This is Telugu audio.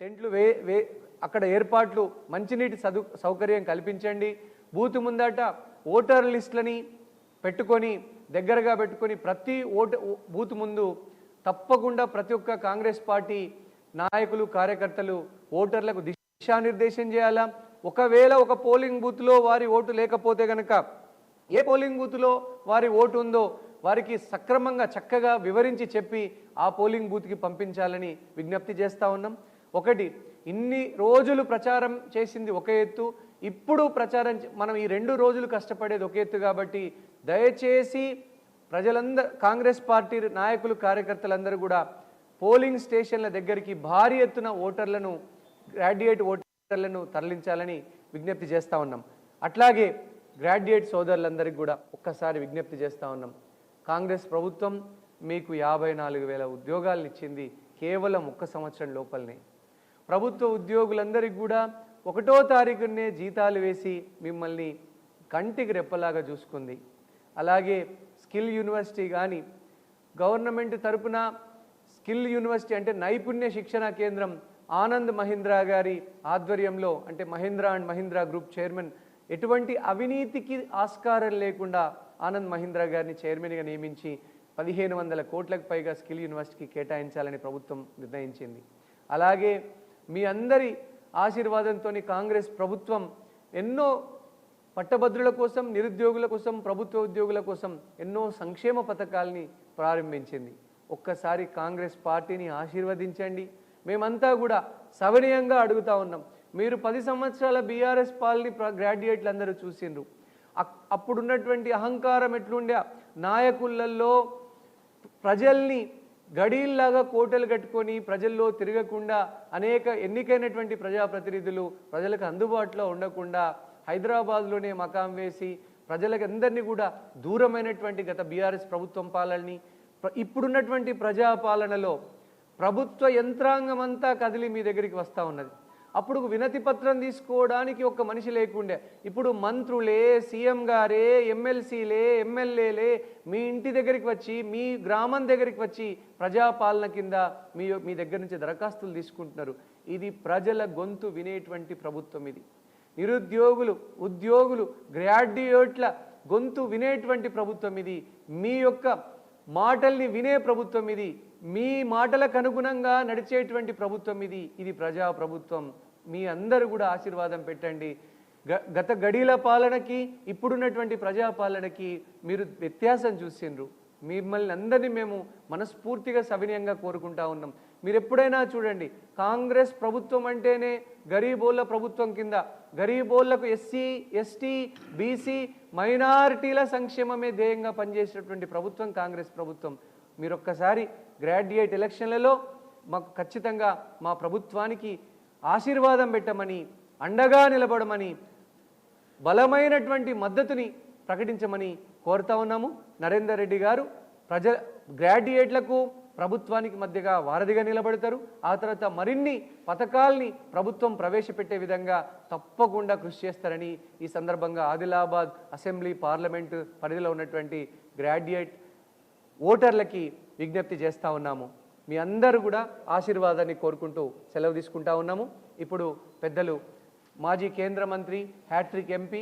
టెంట్లు అక్కడ ఏర్పాట్లు మంచినీటి సౌకర్యం కల్పించండి. బూత్ ముందట ఓటర్ లిస్టులని పెట్టుకొని దగ్గరగా పెట్టుకొని ప్రతి బూత్ ముందు తప్పకుండా ప్రతి ఒక్క కాంగ్రెస్ పార్టీ నాయకులు కార్యకర్తలు ఓటర్లకు దిశానిర్దేశం చేయాలా. ఒకవేళ ఒక పోలింగ్ బూత్లో వారి ఓటు లేకపోతే గనక ఏ పోలింగ్ బూత్లో వారి ఓటు ఉందో వారికి సక్రమంగా చక్కగా వివరించి చెప్పి ఆ పోలింగ్ బూత్కి పంపించాలని విజ్ఞప్తి చేస్తూ ఉన్నాం. ఒకటి, ఇన్ని రోజులు ప్రచారం చేసింది ఒక ఎత్తు, ఇప్పుడు ప్రచారం మనం ఈ 2 రోజులు కష్టపడేది ఒక ఎత్తు. కాబట్టి దయచేసి ప్రజలందరూ కాంగ్రెస్ పార్టీ నాయకులు కార్యకర్తలందరూ కూడా పోలింగ్ స్టేషన్ల దగ్గరికి భారీ ఎత్తున ఓటర్లను గ్రాడ్యుయేట్ ఓటర్లను తరలించాలని విజ్ఞప్తి చేస్తూ ఉన్నాం. అట్లాగే గ్రాడ్యుయేట్ సోదరులందరికీ కూడా ఒక్కసారి విజ్ఞప్తి చేస్తూ ఉన్నాం. కాంగ్రెస్ ప్రభుత్వం మీకు 54,000 ఉద్యోగాలను ఇచ్చింది కేవలం 1 సంవత్సరం లోపలనే. ప్రభుత్వ ఉద్యోగులందరికీ కూడా 1వ తారీఖునే జీతాలు వేసి మిమ్మల్ని కంటికి రెప్పలాగా చూసుకుంది. అలాగే స్కిల్ యూనివర్సిటీ కానీ గవర్నమెంట్ తరపున స్కిల్ యూనివర్సిటీ అంటే నైపుణ్య శిక్షణ కేంద్రం ఆనంద్ మహీంద్రా గారి ఆధ్వర్యంలో, అంటే Mahindra and Mahindra group chairman, ఎటువంటి అవినీతికి ఆస్కారం లేకుండా ఆనంద్ మహీంద్రా గారిని చైర్మన్గా నియమించి 1,500 కోట్లకు పైగా స్కిల్ యూనివర్సిటీకి కేటాయించాలని ప్రభుత్వం నిర్ణయించింది. అలాగే మీ అందరి ఆశీర్వాదంతో కాంగ్రెస్ ప్రభుత్వం ఎన్నో పట్టభద్రుల కోసం, నిరుద్యోగుల కోసం, ప్రభుత్వ ఉద్యోగుల కోసం ఎన్నో సంక్షేమ పథకాలని ప్రారంభించింది. ఒక్కసారి కాంగ్రెస్ పార్టీని ఆశీర్వదించండి. మేమంతా కూడా సవినయంగా అడుగుతా ఉన్నాం. మీరు 10 సంవత్సరాల బీఆర్ఎస్ పాలనీ గ్రాడ్యుయేట్లు అందరూ చూసిండ్రు. అప్పుడున్నటువంటి అహంకారం ఎట్లుండే, నాయకులలో ప్రజల్ని గడీల్లాగా కోటలు కట్టుకొని ప్రజల్లో తిరగకుండా అనేక ఎన్నికైనటువంటి ప్రజాప్రతినిధులు ప్రజలకు అందుబాటులో ఉండకుండా హైదరాబాద్లోనే మకాం వేసి ప్రజలకు అందరినీ కూడా దూరమైనటువంటి గత బీఆర్ఎస్ ప్రభుత్వం పాలనని ఇప్పుడున్నటువంటి ప్రజాపాలనలో ప్రభుత్వ యంత్రాంగం అంతా కదిలి మీ దగ్గరికి వస్తూ ఉన్నది. అప్పుడు వినతి పత్రం తీసుకోవడానికి ఒక మనిషి లేకుండే, ఇప్పుడు మంత్రులే, సీఎం గారే, ఎమ్మెల్సీలే, ఎమ్మెల్యేలే మీ ఇంటి దగ్గరికి వచ్చి, మీ గ్రామం దగ్గరికి వచ్చి ప్రజాపాలన కింద మీ దగ్గర నుంచి దరఖాస్తులు తీసుకుంటున్నారు. ఇది ప్రజల గొంతు వినేటువంటి ప్రభుత్వం. ఇది నిరుద్యోగులు, ఉద్యోగులు, గ్రాడ్యుయేట్ల గొంతు వినేటువంటి ప్రభుత్వం. ఇది మీ యొక్క మాటల్ని వినే ప్రభుత్వం. ఇది మీ మాటలకు అనుగుణంగా నడిచేటువంటి ప్రభుత్వం. ఇది ప్రజా ప్రభుత్వం. మీ అందరూ కూడా ఆశీర్వాదం పెట్టండి. గత గడిల పాలనకి ఇప్పుడున్నటువంటి ప్రజాపాలనకి మీరు వ్యత్యాసం చూసిండ్రు. మిమ్మల్ని అందరినీ మేము మనస్ఫూర్తిగా సవినయంగా కోరుకుంటా ఉన్నాం. మీరు ఎప్పుడైనా చూడండి, కాంగ్రెస్ ప్రభుత్వం అంటేనే గరీబోళ్ళ ప్రభుత్వం కింద గరీబోళ్లకు ఎస్సీ, ఎస్టీ, బీసీ, మైనారిటీల సంక్షేమమే ధ్యేయంగా పనిచేసేటువంటి ప్రభుత్వం కాంగ్రెస్ ప్రభుత్వం. మీరు ఒక్కసారి గ్రాడ్యుయేట్ ఎలక్షన్లలో మాకు ఖచ్చితంగా మా ప్రభుత్వానికి ఆశీర్వాదం పెట్టమని, అండగా నిలబడమని, బలమైనటువంటి మద్దతుని ప్రకటించమని కోరుతా ఉన్నాము. నరేందర్ రెడ్డి గారు గ్రాడ్యుయేట్లకు ప్రభుత్వానికి మధ్యగా వారధిగా నిలబడతారు. ఆ తర్వాత మరిన్ని పథకాల్ని ప్రభుత్వం ప్రవేశపెట్టే విధంగా తప్పకుండా కృషి చేస్తారని ఈ సందర్భంగా ఆదిలాబాద్ అసెంబ్లీ పార్లమెంటు పరిధిలో ఉన్నటువంటి గ్రాడ్యుయేట్ ఓటర్లకి విజ్ఞప్తి చేస్తూ ఉన్నాము. మీ అందరూ కూడా ఆశీర్వాదాన్ని కోరుకుంటూ సెలవు తీసుకుంటా ఉన్నాము. ఇప్పుడు పెద్దలు మాజీ కేంద్ర మంత్రి, హ్యాట్రిక్ ఎంపీ,